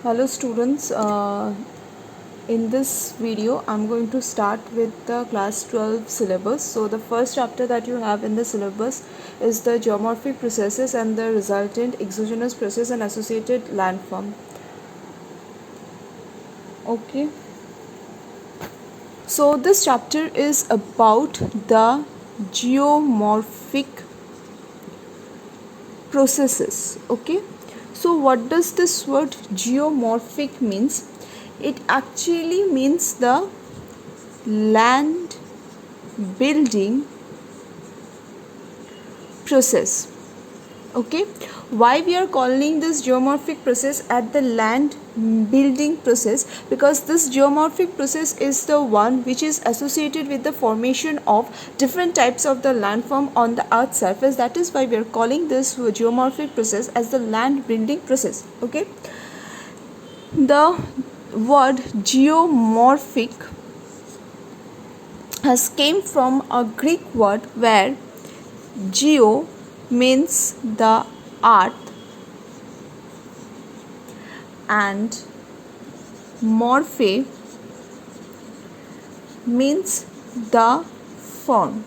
Hello students, in this video I'm going to start with the class 12 syllabus. So the first chapter that you have in the syllabus is the geomorphic processes and the resultant exogenous process and associated landform. Okay, so this chapter is about the geomorphic processes. Okay, so what does this word geomorphic means? It actually means the land building process. Okay, why we are calling this geomorphic process at the land building process? Because this geomorphic process is the one which is associated with the formation of different types of the landform on the earth's surface. That is why we are calling this geomorphic process as the land building process. Okay, the word geomorphic has came from a Greek word where geo means the earth and morphe means the form.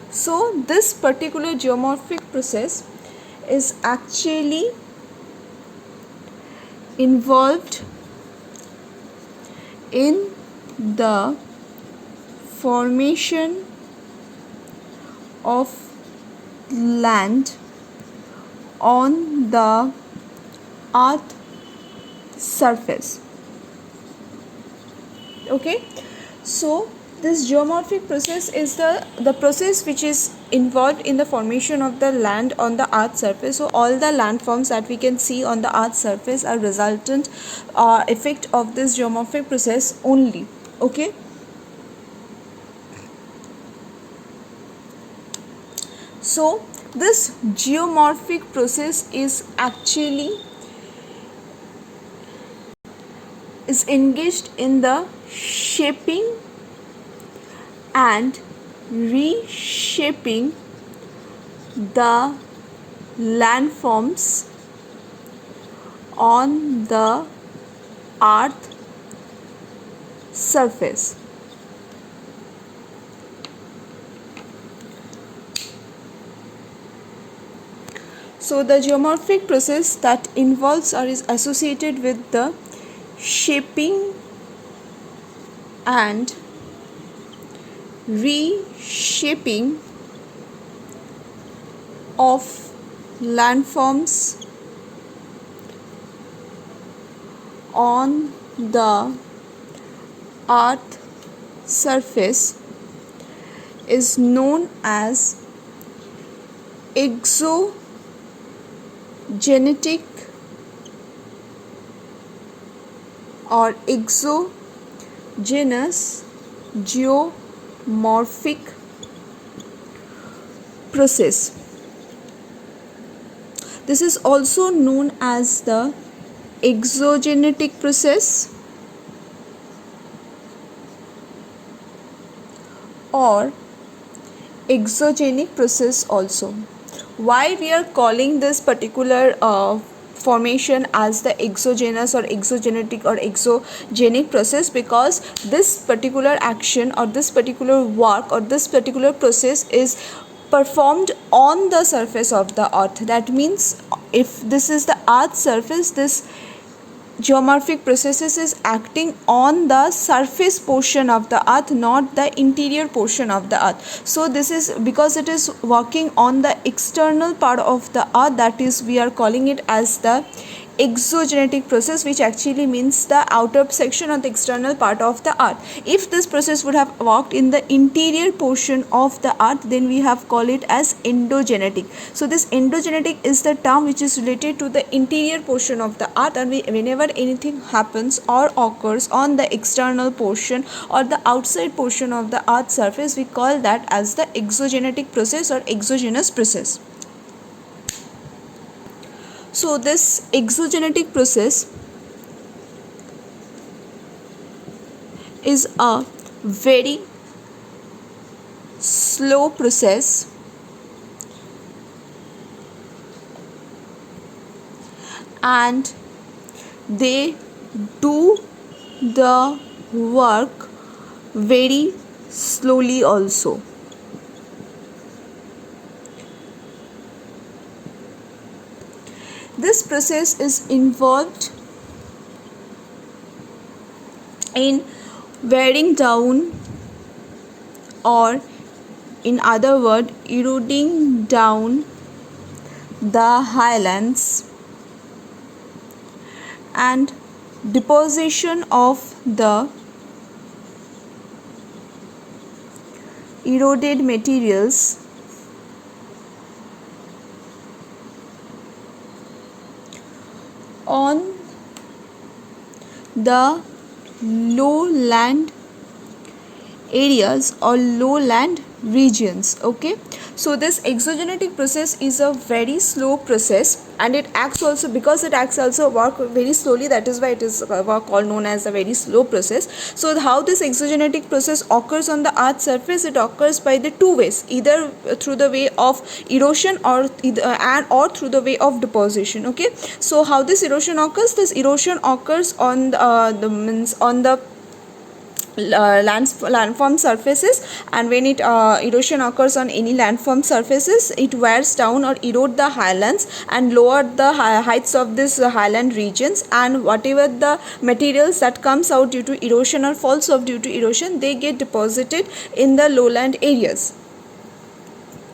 So this particular geomorphic process is actually involved in the formation of land on the earth surface. Okay, so this geomorphic process is the process which is involved in the formation of the land on the earth surface. So all the landforms that we can see on the earth surface are resultant effect of this geomorphic process only. Okay, so this geomorphic process is actually engaged in the shaping and reshaping the landforms on the earth surface. So the geomorphic process that involves or is associated with the shaping and reshaping of landforms on the earth surface is known as exogenetic or exogenous geomorphic process. This is also known as the exogenetic process or exogenic process also. Why we are calling this particular formation as the exogenous or exogenetic or exogenic process? Because this particular action or this particular work or this particular process is performed on the surface of the earth. That means if this is the earth surface, this geomorphic processes is acting on the surface portion of the earth, not the interior portion of the earth. So this is because it is working on the external part of the earth, that is we are calling it as the exogenetic process, which actually means the outer section or the external part of the earth. If this process would have worked in the interior portion of the earth, then we have called it as endogenetic. So this endogenetic is the term which is related to the interior portion of the earth, and whenever anything happens or occurs on the external portion or the outside portion of the earth surface, we call that as the exogenetic process or exogenous process. So this exogenetic process is a very slow process and they do the work very slowly also. This process is involved in wearing down, or in other word, eroding down the highlands and deposition of the eroded materials on the lowland areas or lowland regions. Okay, so this exogenetic process is a very slow process, and it acts also, because it acts also work very slowly, that is why it is called known as a very slow process. So how this exogenetic process occurs on the earth's surface? It occurs by the two ways, either through the way of erosion or or through the way of deposition. Okay, so how this erosion occurs? This erosion occurs on the landform surfaces, and when it erosion occurs on any landform surfaces, it wears down or erode the highlands and lower the heights of this highland regions, and whatever the materials that comes out due to erosion or falls off due to erosion, they get deposited in the lowland areas.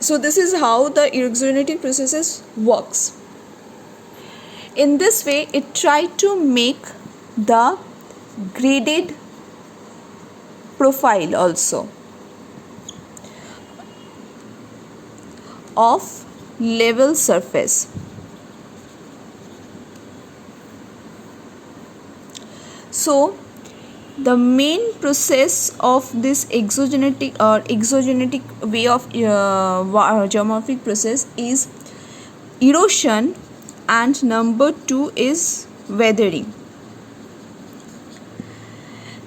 So this is how the exogenetic processes works. In this way, it tried to make the graded profile also of level surface. So the main process of this exogenetic way of geomorphic process is erosion, and number 2 is weathering.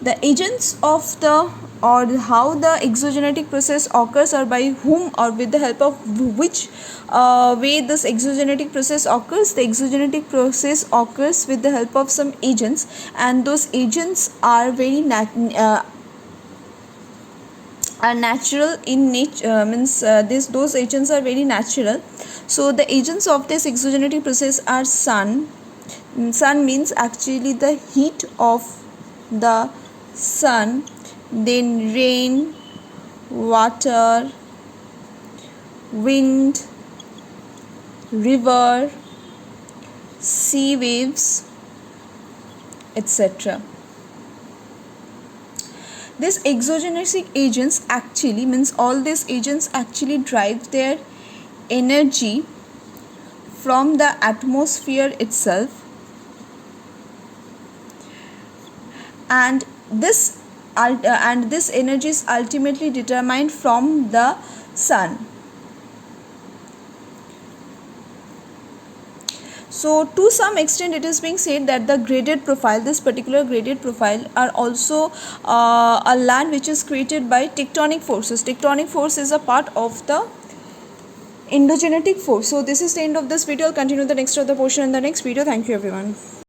The agents of the, or how the exogenetic process occurs, or by whom or with the help of which way this exogenetic process occurs. The exogenetic process occurs with the help of some agents, and those agents are very are natural in nature, those agents are very natural. So the agents of this exogenetic process are sun. Sun means actually the heat of the sun, then rain, water, wind, river, sea waves, etc. These exogenous agents actually all these agents actually drive their energy from the atmosphere itself, and this energy is ultimately determined from the sun. So to some extent it is being said that the graded profile, this particular graded profile, are also a land which is created by tectonic forces. Tectonic force is a part of the endogenetic force. So this is the end of this video. I'll continue the next of the portion in the next video. Thank you everyone.